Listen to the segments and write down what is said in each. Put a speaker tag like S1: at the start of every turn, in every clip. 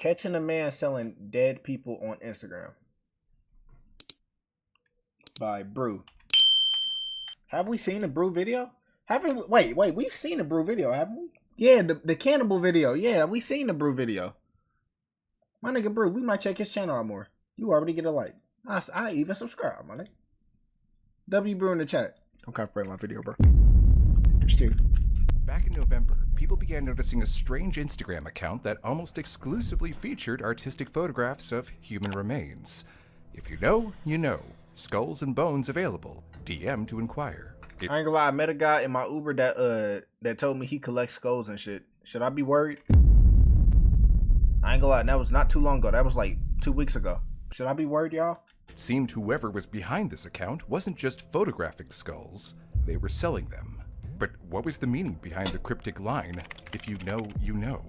S1: Catching a man selling dead people on Instagram by Brew. Have we seen the Brew video? Haven't we? Wait, we've seen the Brew video, haven't we? Yeah, the cannibal video. Yeah, we seen the Brew video. My nigga Brew, we might check his channel out more. You already get a like. I even subscribe, my nigga. W Brew in the chat. Don't copyright my video, bro. There's two.
S2: Back in November, people began noticing a strange Instagram account that almost exclusively featured artistic photographs of human remains. If you know, you know. Skulls and bones available. DM to inquire.
S1: I ain't gonna lie, I met a guy in my Uber that told me he collects skulls and shit. Should I be worried? I ain't gonna lie, and that was not too long ago. That was like 2 weeks ago. Should I be worried, y'all?
S2: It seemed whoever was behind this account wasn't just photographing skulls, they were selling them. But what was the meaning behind the cryptic line, "If you know, you know"?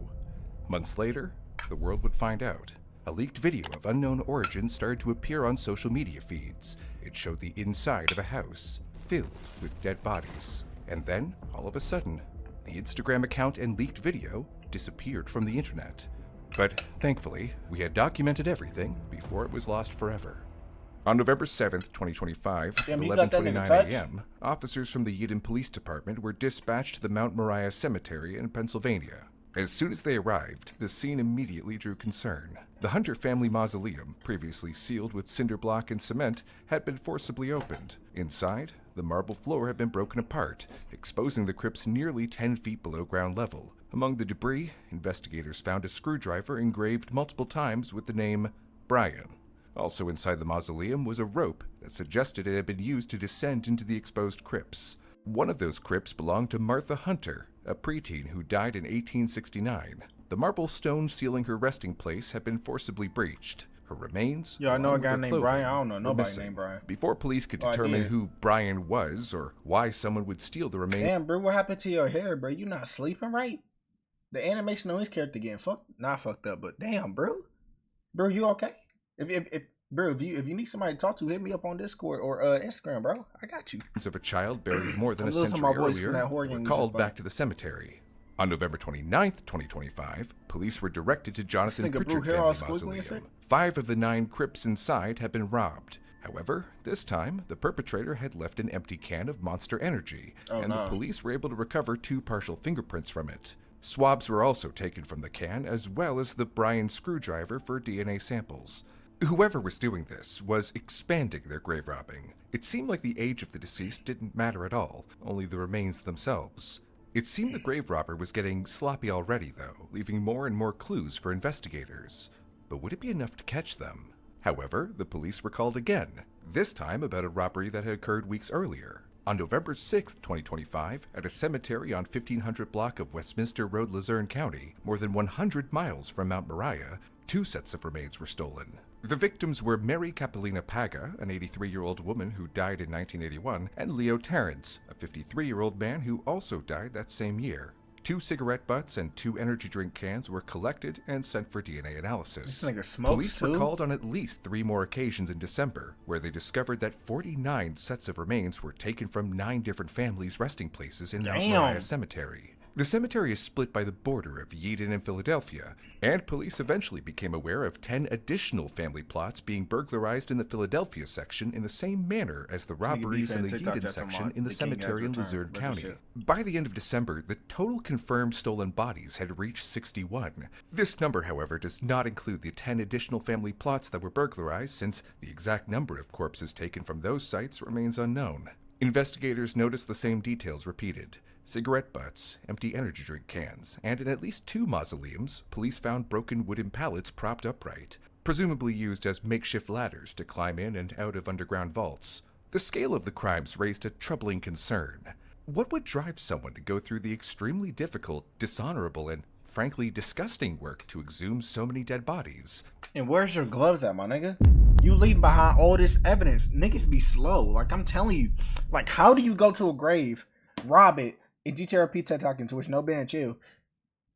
S2: Months later, the world would find out. A leaked video of unknown origin started to appear on social media feeds. It showed the inside of a house, filled with dead bodies. And then, all of a sudden, the Instagram account and leaked video disappeared from the internet. But thankfully, we had documented everything before it was lost forever. On November 7th, 2025, at 11:29 a.m., officers from the Eden Police Department were dispatched to the Mount Moriah Cemetery in Pennsylvania. As soon as they arrived, the scene immediately drew concern. The Hunter family mausoleum, previously sealed with cinder block and cement, had been forcibly opened. Inside, the marble floor had been broken apart, exposing the crypts nearly 10 feet below ground level. Among the debris, investigators found a screwdriver engraved multiple times with the name Brian. Also inside the mausoleum was a rope that suggested it had been used to descend into the exposed crypts. One of those crypts belonged to Martha Hunter, a preteen who died in 1869. The marble stone sealing her resting place had been forcibly breached. Her remains,
S1: I know a guy named
S2: clothing,
S1: Brian. I don't know nobody
S2: missing.
S1: named Brian.
S2: Before police could determine who Brian was or why someone would steal the remains.
S1: Damn, bro, what happened to your hair, bro? You not sleeping right? The animation on his character getting not fucked up, but damn, bro. Bro, you okay? If you need somebody to talk to, hit me up on Discord or Instagram, bro. I got you.
S2: Of a child buried more than a century earlier were called back to the cemetery. On November 29th, 2025, police were directed to Jonathan Pritchard family mausoleum. 5 of the 9 crypts inside had been robbed. However, this time, the perpetrator had left an empty can of Monster Energy, the police were able to recover 2 partial fingerprints from it. Swabs were also taken from the can, as well as the Brian screwdriver for DNA samples. Whoever was doing this was expanding their grave robbing. It seemed like the age of the deceased didn't matter at all, only the remains themselves. It seemed the grave robber was getting sloppy already, though, leaving more and more clues for investigators. But would it be enough to catch them? However, the police were called again, this time about a robbery that had occurred weeks earlier. On November 6, 2025, at a cemetery on 1500 block of Westminster Road, Luzerne County, more than 100 miles from Mount Moriah, 2 sets of remains were stolen. The victims were Mary Capellina Paga, an 83-year-old woman who died in 1981, and Leo Terrence, a 53-year-old man who also died that same year. 2 cigarette butts and 2 energy drink cans were collected and sent for DNA analysis. Police were called on at least 3 more occasions in December, where they discovered that 49 sets of remains were taken from 9 different families' resting places in Mount Moriah Cemetery. The cemetery is split by the border of Eden and Philadelphia, and police eventually became aware of 10 additional family plots being burglarized in the Philadelphia section in the same manner as the robberies in the Eden section in the cemetery in Luzerne County. By the end of December, the total confirmed stolen bodies had reached 61. This number, however, does not include the 10 additional family plots that were burglarized, since the exact number of corpses taken from those sites remains unknown. Investigators noticed the same details repeated. Cigarette butts, empty energy drink cans, and in at least 2 mausoleums, police found broken wooden pallets propped upright, presumably used as makeshift ladders to climb in and out of underground vaults. The scale of the crimes raised a troubling concern. What would drive someone to go through the extremely difficult, dishonorable, and frankly disgusting work to exhume so many dead bodies?
S1: And where's your gloves at, my nigga? You leave behind all this evidence. Niggas be slow. Like, I'm telling you. Like, how do you go to a grave, rob it, and GTRP TikTok into which no ban chill,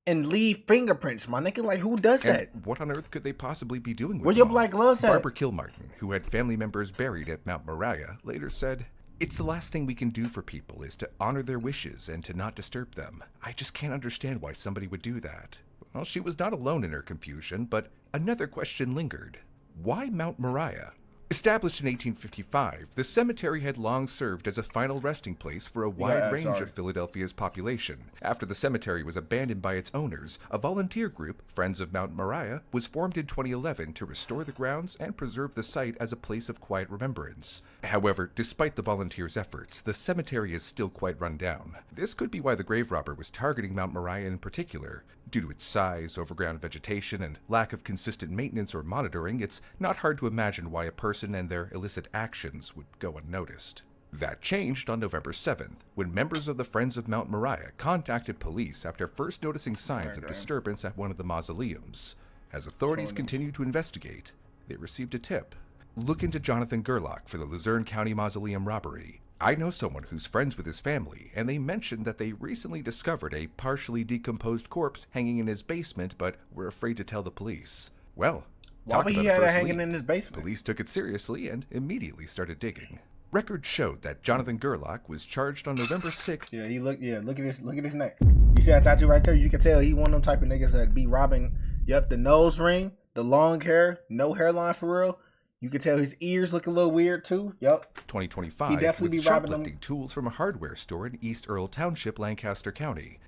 S1: and leave fingerprints, my nigga? Like, who does that?
S2: And what on earth could they possibly be doing with
S1: Where your black gloves at?
S2: Barbara Kilmartin, who had family members buried at Mount Moriah, later said, "It's the last thing we can do for people is to honor their wishes and to not disturb them. I just can't understand why somebody would do that." Well, she was not alone in her confusion, but another question lingered. Why Mount Moriah? Established in 1855, the cemetery had long served as a final resting place for a wide range of Philadelphia's population. After the cemetery was abandoned by its owners, a volunteer group, Friends of Mount Moriah, was formed in 2011 to restore the grounds and preserve the site as a place of quiet remembrance. However, despite the volunteers' efforts, the cemetery is still quite run down. This could be why the grave robber was targeting Mount Moriah in particular. Due to its size, overground vegetation, and lack of consistent maintenance or monitoring, it's not hard to imagine why a person and their illicit actions would go unnoticed. That changed on November 7th, when members of the Friends of Mount Moriah contacted police after first noticing signs of disturbance at one of the mausoleums. As authorities continued to investigate, they received a tip. Look into Jonathan Gerlach for the Luzerne County Mausoleum robbery. I know someone who's friends with his family, and they mentioned that they recently discovered a partially decomposed corpse hanging in his basement, but were afraid to tell the police. Well,
S1: why would he have it hanging in his basement?
S2: Police took it seriously and immediately started digging. Records showed that Jonathan Gerlach was charged on November 6th.
S1: Look at his neck. You see that tattoo right there? You can tell he one of them type of niggas that be robbing. Yep, the nose ring, the long hair, no hairline for real. You can tell his ears look a little weird too. Yep.
S2: 2025.
S1: He definitely be robbing
S2: shoplifting tools from a hardware store in East Earl Township, Lancaster County.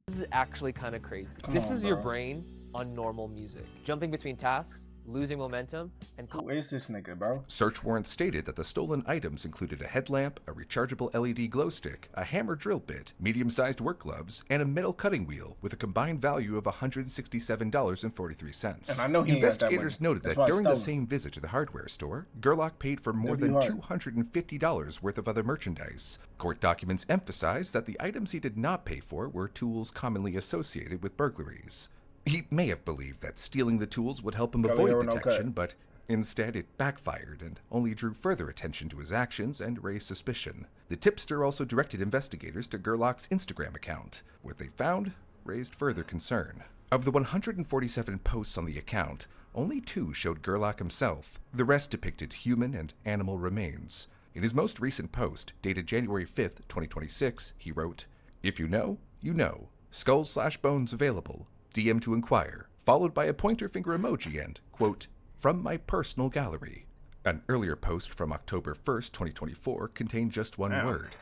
S3: This is actually kind of crazy. This is your brain on normal music. Jumping between tasks, losing momentum, and...
S1: Who is this nigga, bro?
S2: Search warrants stated that the stolen items included a headlamp, a rechargeable LED glow stick, a hammer drill bit, medium-sized work gloves, and a metal cutting wheel with a combined value of $167.43.
S1: And I know
S2: Investigators noted that during the same visit to the hardware store, Gerlach paid for more than $250 worth of other merchandise. Court documents emphasized that the items he did not pay for were tools commonly associated with burglaries. He may have believed that stealing the tools would help him avoid detection, but instead it backfired and only drew further attention to his actions and raised suspicion. The tipster also directed investigators to Gerlach's INSTGRAM account. What they found raised further concern. Of the 147 posts on the account, only 2 showed Gerlach himself. The rest depicted human and animal remains. In his most recent post, dated January 5th, 2026, he wrote, "If you know, you know. Skulls/bones available. DM to inquire," followed by a pointer finger emoji and, quote, "from my personal gallery." An earlier post from October 1st, 2024 contained just one word,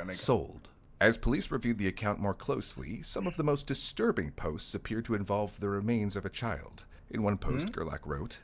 S2: sold. As police reviewed the account more closely, some of the most disturbing posts appeared to involve the remains of a child. In one post, Gerlach wrote,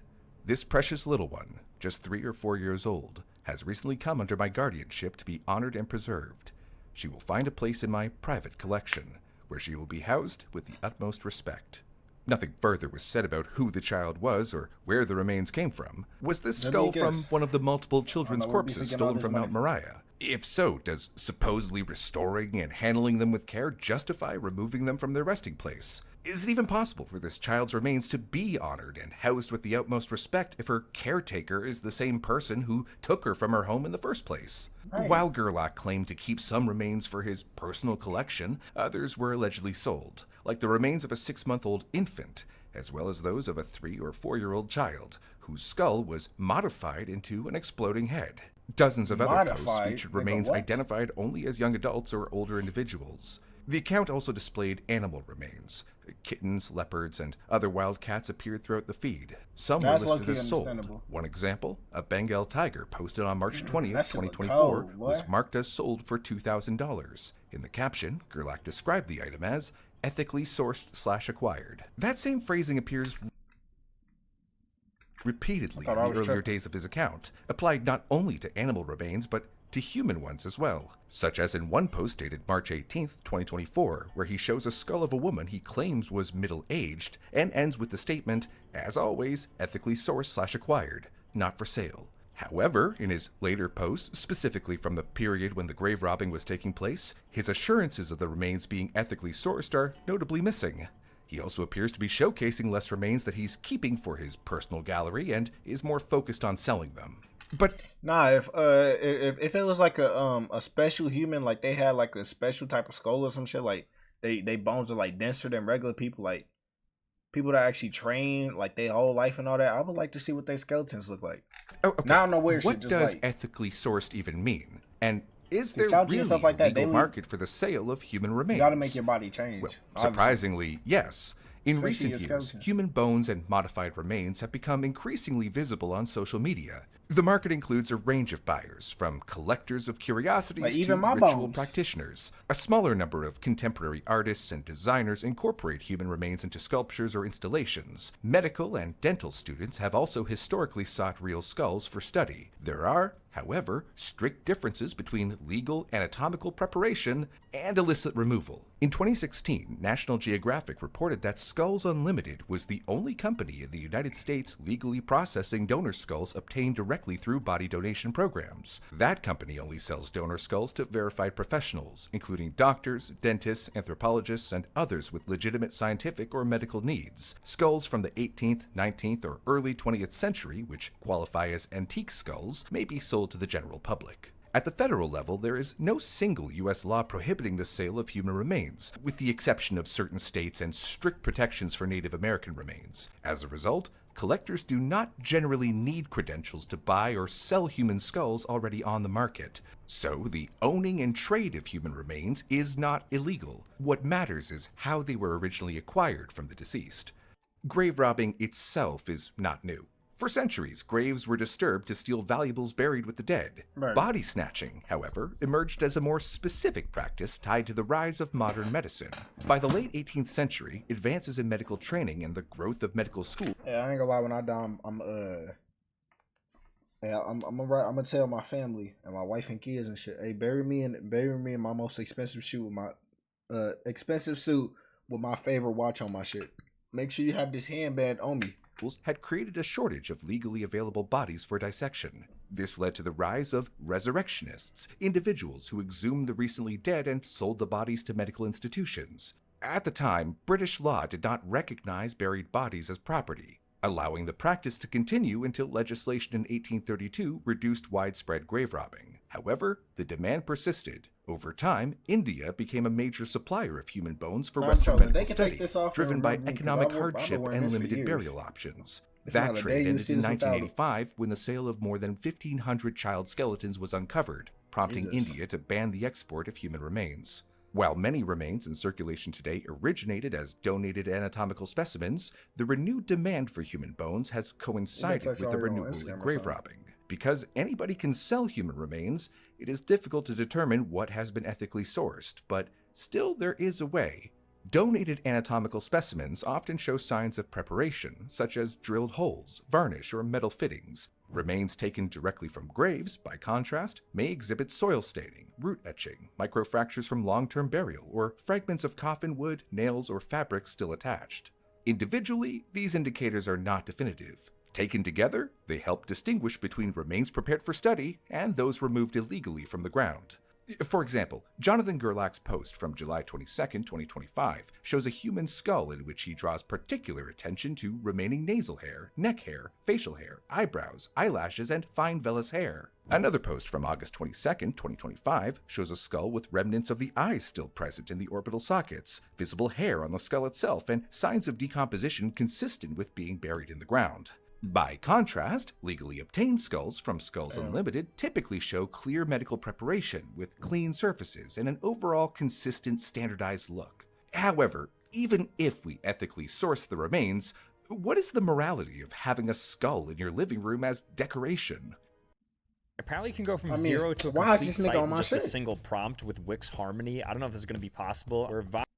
S2: "This precious little one, just 3 or 4 years old, has recently come under my guardianship to be honored and preserved. She will find a place in my private collection, where she will be housed with the utmost respect." Nothing further was said about who the child was or where the remains came from. Was this skull from one of the multiple children's corpses stolen from Mount Moriah? If so, does supposedly restoring and handling them with care justify removing them from their resting place? Is it even possible for this child's remains to be honored and housed with the utmost respect if her caretaker is the same person who took her from her home in the first place? Right. While Gerlach claimed to keep some remains for his personal collection, others were allegedly sold, like the remains of a 6-month-old infant, as well as those of a 3 or 4-year-old child, whose skull was modified into an exploding head. Dozens of other posts featured remains identified only as young adults or older individuals. The account also displayed animal remains. Kittens, leopards, and other wild cats appeared throughout the feed. Some were listed as sold. One example, a Bengal tiger posted on March 20th, 2024, was marked as sold for $2,000. In the caption, Gerlach described the item as ethically sourced/acquired. That same phrasing appears repeatedly in the earlier days of his account, applied not only to animal remains, but to human ones as well, such as in one post dated March 18th, 2024, where he shows a skull of a woman he claims was middle-aged and ends with the statement, "As always, ethically sourced/acquired, not for sale." However, in his later posts, specifically from the period when the grave robbing was taking place, his assurances of the remains being ethically sourced are notably missing. He also appears to be showcasing less remains that he's keeping for his personal gallery and is more focused on selling them. But
S1: nah, if it was like a special human, like they had like a special type of skull or some shit, like they bones are like denser than regular people, like people that actually train like their whole life and all that, I would like to see what their skeletons look like.
S2: Oh, okay.
S1: Now I don't know where
S2: what
S1: shit
S2: does
S1: like,
S2: ethically sourced even mean? And is there really
S1: stuff like that,
S2: a legal market for the sale of human remains?
S1: You gotta make your body change.
S2: Well, surprisingly, yes. In recent years, human bones and modified remains have become increasingly visible on social media. The market includes a range of buyers, from collectors of curiosities to ritual practitioners. A smaller number of contemporary artists and designers incorporate human remains into sculptures or installations. Medical and dental students have also historically sought real skulls for study. There are, however, strict differences between legal anatomical preparation and illicit removal. In 2016, National Geographic reported that Skulls Unlimited was the only company in the United States legally processing donor skulls obtained directly through body donation programs. That company only sells donor skulls to verified professionals, including doctors, dentists, anthropologists, and others with legitimate scientific or medical needs. Skulls from the 18th, 19th, or early 20th century, which qualify as antique skulls, may be sold to the general public. At the federal level, there is no single U.S. law prohibiting the sale of human remains, with the exception of certain states and strict protections for Native American remains. As a result, collectors do not generally need credentials to buy or sell human skulls already on the market. So, the owning and trade of human remains is not illegal. What matters is how they were originally acquired from the deceased. Grave robbing itself is not new. For centuries, graves were disturbed to steal valuables buried with the dead. Right. Body snatching, however, emerged as a more specific practice tied to the rise of modern medicine. By the late 18th century, advances in medical training and the growth of medical schools.
S1: Yeah, I ain't gonna lie, when I die, I'm gonna tell my family and my wife and kids and shit, hey, bury me in my most expensive suit with my favorite watch on my shit. Make sure you have this handband on me.
S2: Had created a shortage of legally available bodies for dissection. This led to the rise of resurrectionists, individuals who exhumed the recently dead and sold the bodies to medical institutions. At the time, British law did not recognize buried bodies as property, allowing the practice to continue until legislation in 1832 reduced widespread grave robbing. However, the demand persisted. Over time, India became a major supplier of human bones for Western medical study, driven by economic hardship and limited burial options. That trade ended in 1985 when the sale of more than 1,500 child skeletons was uncovered, prompting India to ban the export of human remains. While many remains in circulation today originated as donated anatomical specimens, the renewed demand for human bones has coincided with the renewal in grave robbing. Because anybody can sell human remains, it is difficult to determine what has been ethically sourced, but still there is a way. Donated anatomical specimens often show signs of preparation, such as drilled holes, varnish, or metal fittings. Remains taken directly from graves, by contrast, may exhibit soil staining, root etching, microfractures from long-term burial, or fragments of coffin wood, nails, or fabric still attached. Individually, these indicators are not definitive. Taken together, they help distinguish between remains prepared for study and those removed illegally from the ground. For example, Jonathan Gerlach's post from July 22, 2025 shows a human skull in which he draws particular attention to remaining nasal hair, neck hair, facial hair, eyebrows, eyelashes, and fine vellus hair. Another post from August 22, 2025 shows a skull with remnants of the eyes still present in the orbital sockets, visible hair on the skull itself, and signs of decomposition consistent with being buried in the ground. By contrast, legally obtained skulls from Skulls Unlimited typically show clear medical preparation with clean surfaces and an overall consistent, standardized look. However, even if we ethically source the remains, what is the morality of having a skull in your living room as decoration?
S4: Apparently you can go from 0 to a complete site in just a single prompt with Wix Harmony. I don't know if this is going to be possible.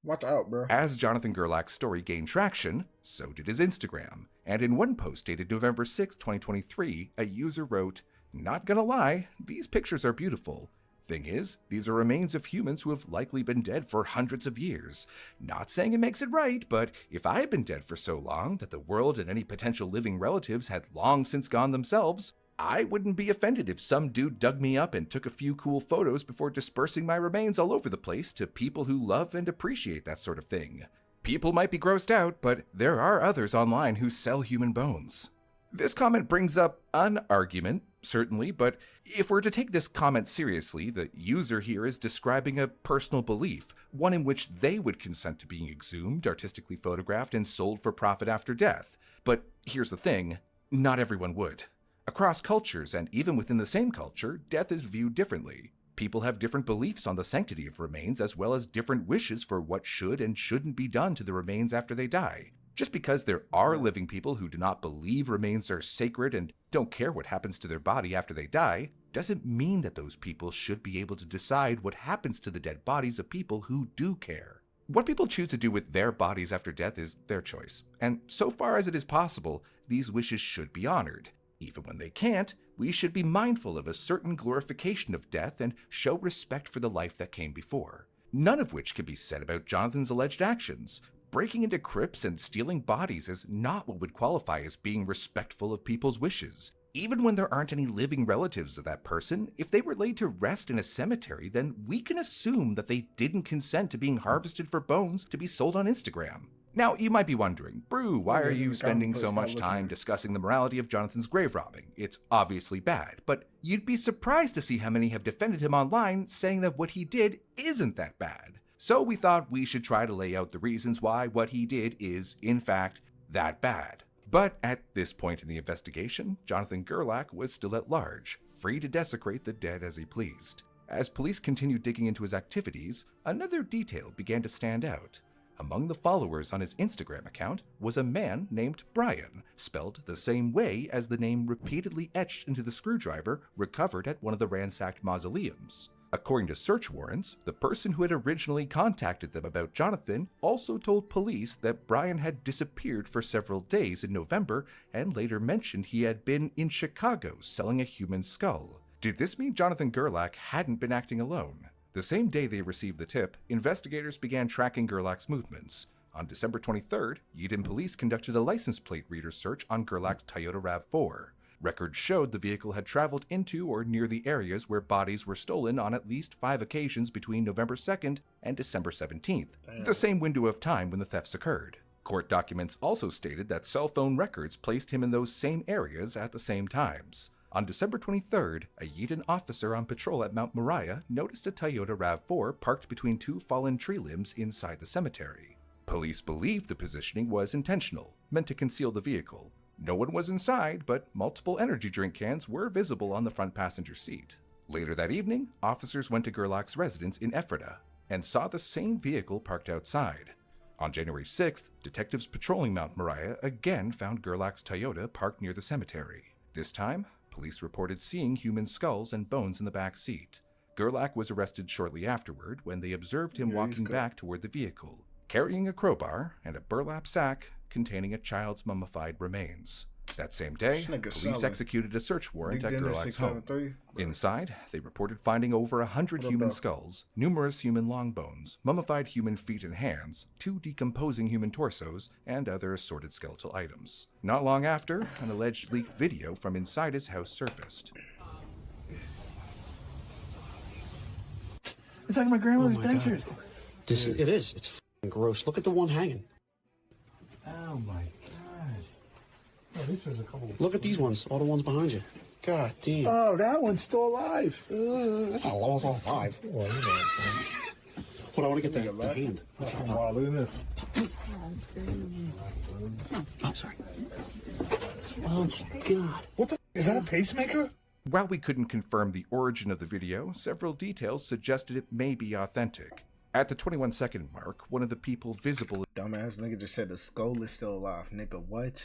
S1: Watch out, bro.
S2: As Jonathan Gerlach's story gained traction, so did his Instagram. And in one post dated November 6, 2023, a user wrote, "Not gonna lie, these pictures are beautiful. Thing is, these are remains of humans who have likely been dead for hundreds of years. Not saying it makes it right, but if I had been dead for so long that the world and any potential living relatives had long since gone themselves, I wouldn't be offended if some dude dug me up and took a few cool photos before dispersing my remains all over the place to people who love and appreciate that sort of thing. People might be grossed out, but there are others online who sell human bones." This comment brings up an argument, certainly, but if we're to take this comment seriously, the user here is describing a personal belief, one in which they would consent to being exhumed, artistically photographed, and sold for profit after death. But here's the thing, not everyone would. Across cultures, and even within the same culture, death is viewed differently. People have different beliefs on the sanctity of remains, as well as different wishes for what should and shouldn't be done to the remains after they die. Just because there are living people who do not believe remains are sacred and don't care what happens to their body after they die, doesn't mean that those people should be able to decide what happens to the dead bodies of people who do care. What people choose to do with their bodies after death is their choice, and so far as it is possible, these wishes should be honored. Even when they can't, we should be mindful of a certain glorification of death and show respect for the life that came before. None of which can be said about Jonathan's alleged actions. Breaking into crypts and stealing bodies is not what would qualify as being respectful of people's wishes. Even when there aren't any living relatives of that person, if they were laid to rest in a cemetery, then we can assume that they didn't consent to being harvested for bones to be sold on Instagram. Now, you might be wondering, Brew, why are you spending so much time discussing the morality of Jonathan's grave robbing? It's obviously bad, but you'd be surprised to see how many have defended him online, saying that what he did isn't that bad. So we thought we should try to lay out the reasons why what he did is, in fact, that bad. But at this point in the investigation, Jonathan Gerlach was still at large, free to desecrate the dead as he pleased. As police continued digging into his activities, another detail began to stand out. Among the followers on his Instagram account was a man named Brian, spelled the same way as the name repeatedly etched into the screwdriver recovered at one of the ransacked mausoleums. According to search warrants, the person who had originally contacted them about Jonathan also told police that Brian had disappeared for several days in November and later mentioned he had been in Chicago selling a human skull. Did this mean Jonathan Gerlach hadn't been acting alone? The same day they received the tip, investigators began tracking Gerlach's movements. On December 23rd, Eden police conducted a license plate reader search on Gerlach's Toyota RAV4. Records showed the vehicle had traveled into or near the areas where bodies were stolen on at least 5 occasions between November 2nd and December 17th, the same window of time when the thefts occurred. Court documents also stated that cell phone records placed him in those same areas at the same times. On December 23rd, a Yeadon officer on patrol at Mount Moriah noticed a Toyota RAV4 parked between 2 fallen tree limbs inside the cemetery. Police believed the positioning was intentional, meant to conceal the vehicle. No one was inside, but multiple energy drink cans were visible on the front passenger seat. Later that evening, officers went to Gerlach's residence in Ephrata and saw the same vehicle parked outside. On January 6th, detectives patrolling Mount Moriah again found Gerlach's Toyota parked near the cemetery. This time, police reported seeing human skulls and bones in the back seat. Gerlach was arrested shortly afterward when they observed him walking back toward the vehicle, carrying a crowbar and a burlap sack containing a child's mummified remains. That same day, police executed a search warrant at Gerlach's home. Inside, they reported finding over 100 human skulls, numerous human long bones, mummified human feet and hands, 2 decomposing human torsos, and other assorted skeletal items. Not long after, an alleged leaked video from inside his house surfaced.
S5: It's like my grandmother's dentures. It is. It's f***ing gross. Look at the one hanging. Oh my God. Oh, this was a couple. Look at these ones. All the ones behind you. God damn.
S6: Oh, that one's still alive.
S5: That's not alive.
S6: Well, you know,
S5: Hold on, I want to get the hand.
S6: wow, look at this.
S5: Oh, sorry. Oh my God.
S6: What the f***? Is that a pacemaker?
S2: While we couldn't confirm the origin of the video, several details suggested it may be authentic. At the 21-second mark, one of the people visible...
S1: Dumbass nigga just said the skull is still alive. Nigga, what?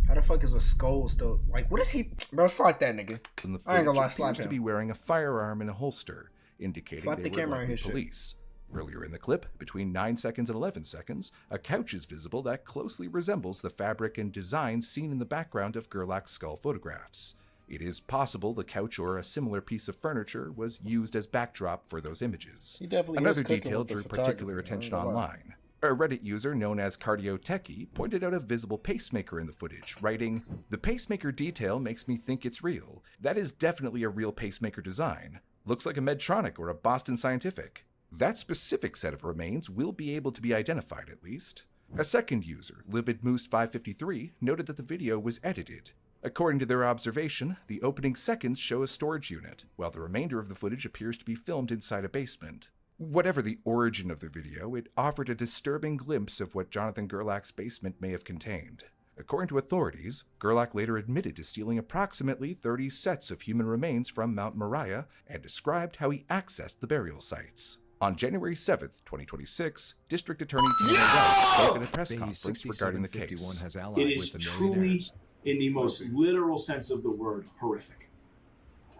S1: How the fuck is a skull still... Like, what is he... Bro, slap that nigga.
S2: In the
S1: I ain't gonna lie,
S2: footage
S1: slap
S2: appears
S1: him.
S2: to be wearing a firearm in a holster, indicating
S1: Slap
S2: they
S1: the
S2: were
S1: camera in
S2: likely
S1: his shit.
S2: police. Earlier in the clip, between 9 seconds and 11 seconds, a couch is visible that closely resembles the fabric and design seen in the background of Gerlach's skull photographs. It is possible the couch or a similar piece of furniture was used as backdrop for those images. Another detail drew particular attention online. A Reddit user known as Cardiotechie pointed out a visible pacemaker in the footage, writing, "The pacemaker detail makes me think it's real. That is definitely a real pacemaker design. Looks like a Medtronic or a Boston Scientific. That specific set of remains will be able to be identified at least." A second user, Livid Moose 553, noted that the video was edited. According to their observation, the opening seconds show a storage unit, while the remainder of the footage appears to be filmed inside a basement. Whatever the origin of the video, it offered a disturbing glimpse of what Jonathan Gerlach's basement may have contained. According to authorities, Gerlach later admitted to stealing approximately 30 sets of human remains from Mount Moriah and described how he accessed the burial sites. On January 7th, 2026, District Attorney Tanner Rice spoke at a press conference regarding the case.
S7: It is truly, in the most literal sense of the word, horrific.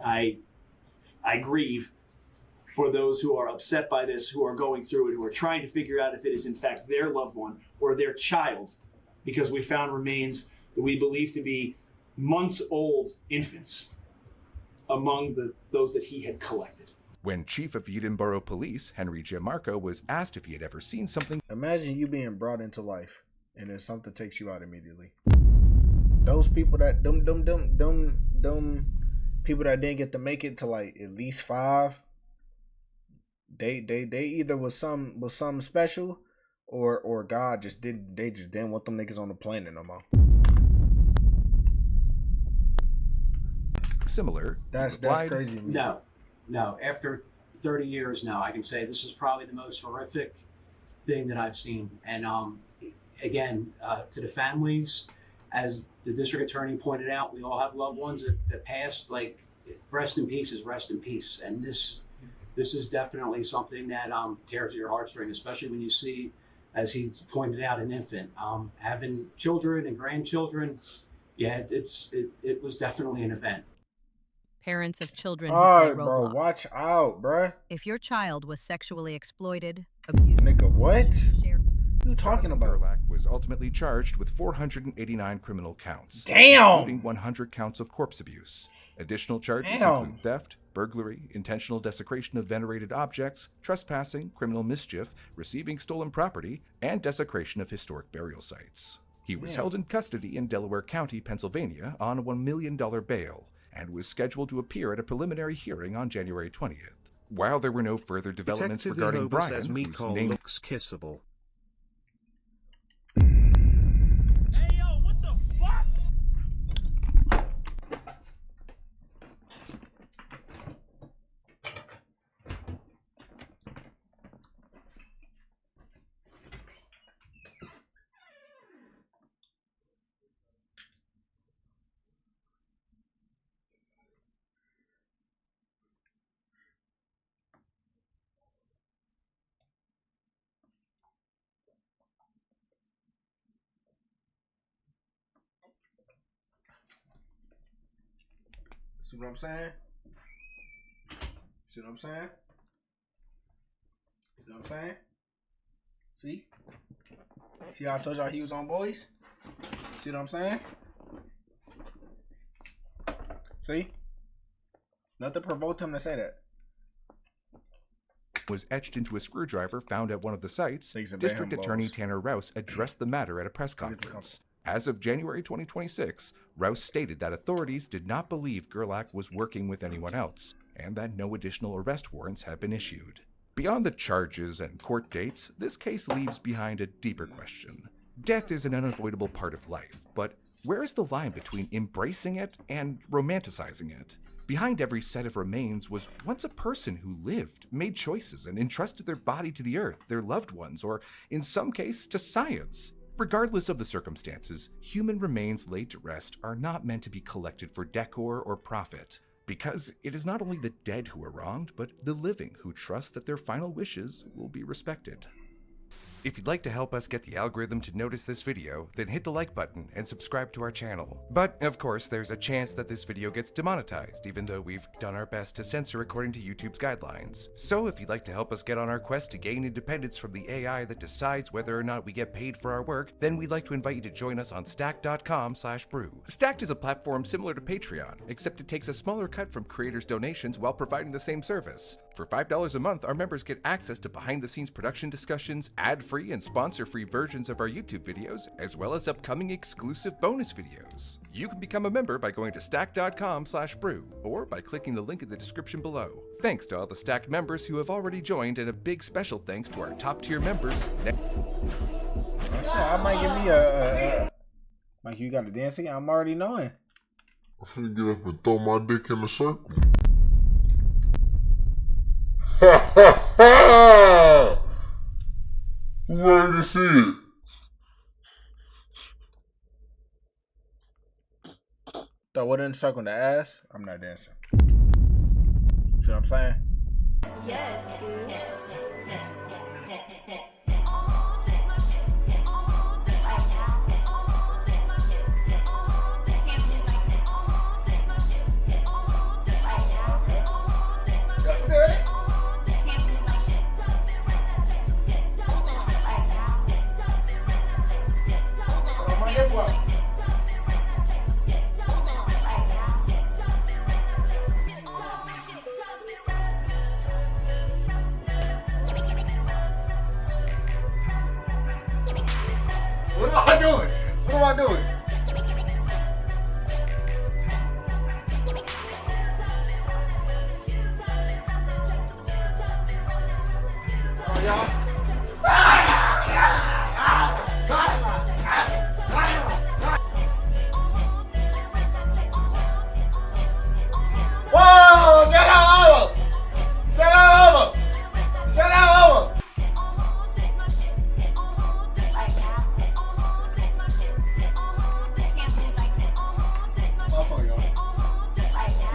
S7: I grieve for those who are upset by this, who are going through it, who are trying to figure out if it is in fact their loved one or their child, because we found remains that we believe to be months-old infants among those that he had collected.
S2: When Chief of Edinburgh Police, Henry Gianmarco, was asked if he had ever seen something...
S1: Imagine you being brought into life, and then something takes you out immediately. Those people that, them people that didn't get to make it to like at least 5, they either was something special, or God just didn't want them niggas on the planet no more.
S2: Similar.
S1: That's crazy to me.
S8: No, after 30 years now, I can say this is probably the most horrific thing that I've seen. And again, to the families, as the district attorney pointed out, we all have loved ones that passed. Like, rest in peace is rest in peace. And this is definitely something that tears at your heartstring, especially when you see, as he pointed out, an infant having children and grandchildren. Yeah, it was definitely an event.
S9: Parents of children.
S1: All right, bro, watch out, bro.
S9: If your child was sexually exploited, abused,
S1: nigga, what? Who you talking about?
S2: Gerlach was ultimately charged with 489 criminal counts,
S1: damn,
S2: including 100 counts of corpse abuse. Additional charges include theft, burglary, intentional desecration of venerated objects, trespassing, criminal mischief, receiving stolen property, and desecration of historic burial sites. He was held in custody in Delaware County, Pennsylvania, on a $1 million bail, and was scheduled to appear at a preliminary hearing on January 20th. While there were no further developments regarding Brian, whose name
S10: looks kissable.
S11: Hey, yo, what the fuck?
S1: See what I'm saying? See what I'm saying? See what I'm saying? See? See how I told y'all he was on boys? See what I'm saying? See? Nothing provoked him to say that.
S2: Was etched into a screwdriver found at one of the sites. District Attorney Tanner Rouse addressed the matter at a press conference. As of January 2026, Rouse stated that authorities did not believe Gerlach was working with anyone else, and that no additional arrest warrants had been issued. Beyond the charges and court dates, this case leaves behind a deeper question. Death is an unavoidable part of life, but where is the line between embracing it and romanticizing it? Behind every set of remains was once a person who lived, made choices, and entrusted their body to the earth, their loved ones, or in some case, to science. Regardless of the circumstances, human remains laid to rest are not meant to be collected for decor or profit, because it is not only the dead who are wronged, but the living who trust that their final wishes will be respected. If you'd like to help us get the algorithm to notice this video, then hit the like button and subscribe to our channel. But, of course, there's a chance that this video gets demonetized, even though we've done our best to censor according to YouTube's guidelines. So if you'd like to help us get on our quest to gain independence from the AI that decides whether or not we get paid for our work, then we'd like to invite you to join us on Stacked.com/brew. Stacked is a platform similar to Patreon, except it takes a smaller cut from creators' donations while providing the same service. For $5 a month, our members get access to behind-the-scenes production discussions, ad-free and sponsor-free versions of our YouTube videos, as well as upcoming exclusive bonus videos. You can become a member by going to stack.com/brew, or by clicking the link in the description below. Thanks to all the Stacked members who have already joined, and a big special thanks to our top-tier members.
S1: I might give me a Mike, you got to dance again? I'm already knowing.
S12: I'm finna get up and throw my dick in a circle. Who ready to see it?
S1: Throw it in a circle in the ass? I'm not dancing. See what I'm saying?
S13: Yes, dude.
S1: What am I doing? What am I doing? Oh, y'all. Whoa! Shut up, over! Shut up, over! Shut up, over!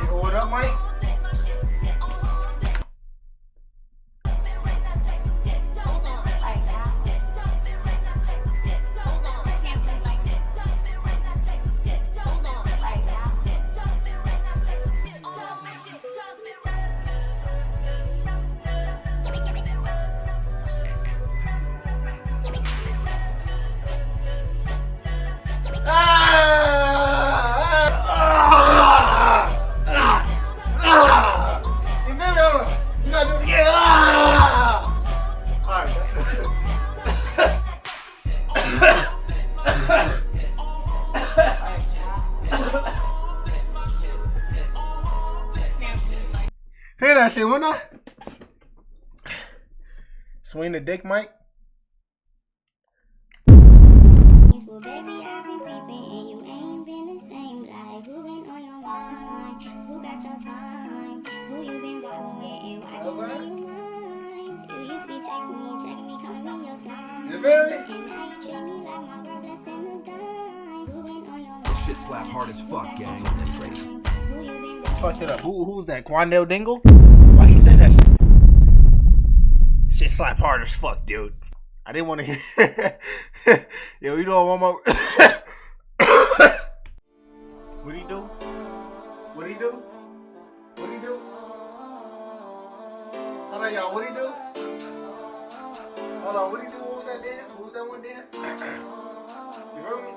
S1: You ordered up, Mike? Hear that shit, wouldn't I? Swing the dick, Mike.
S10: Well, baby, I've been creeping and you ain't been the same. Like, who been on your mind? Who got your time? Who you been vibing with and why just say you mine? You used to be texting me, checking me, calling me your sign.
S1: You feel me?
S10: And now you treat me like my girl, less than a dime. Who been on your mind?
S13: This shit slap hard as fuck, gang.
S10: Who you been
S1: Fucked it up. Who's that? Quandale Dingle? Why he said that shit? Shit slap hard as fuck, dude. I didn't want to hear. Yo, you know one more. What'd he do? What'd he do? What'd he do? Hold on, y'all. What'd he do? Hold on. What'd he do? What was that dance? What was that one dance? You heard me?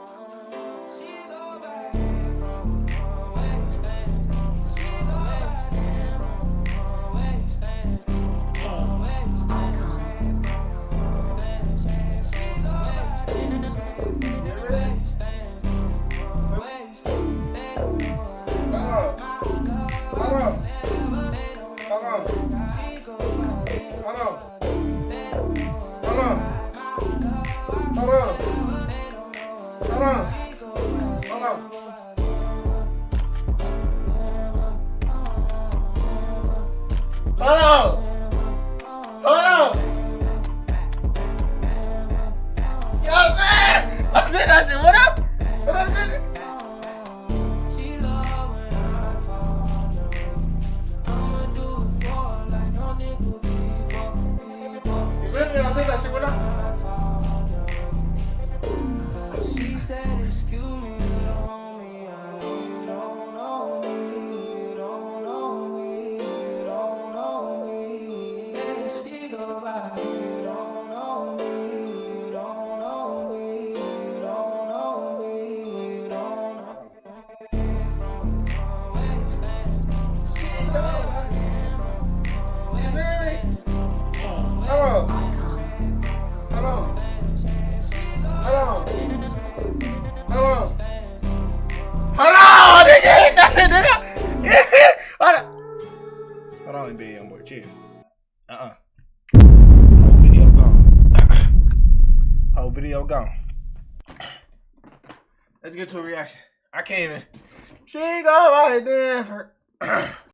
S1: Whole video gone. Let's get to a reaction. I can't even. She go right there.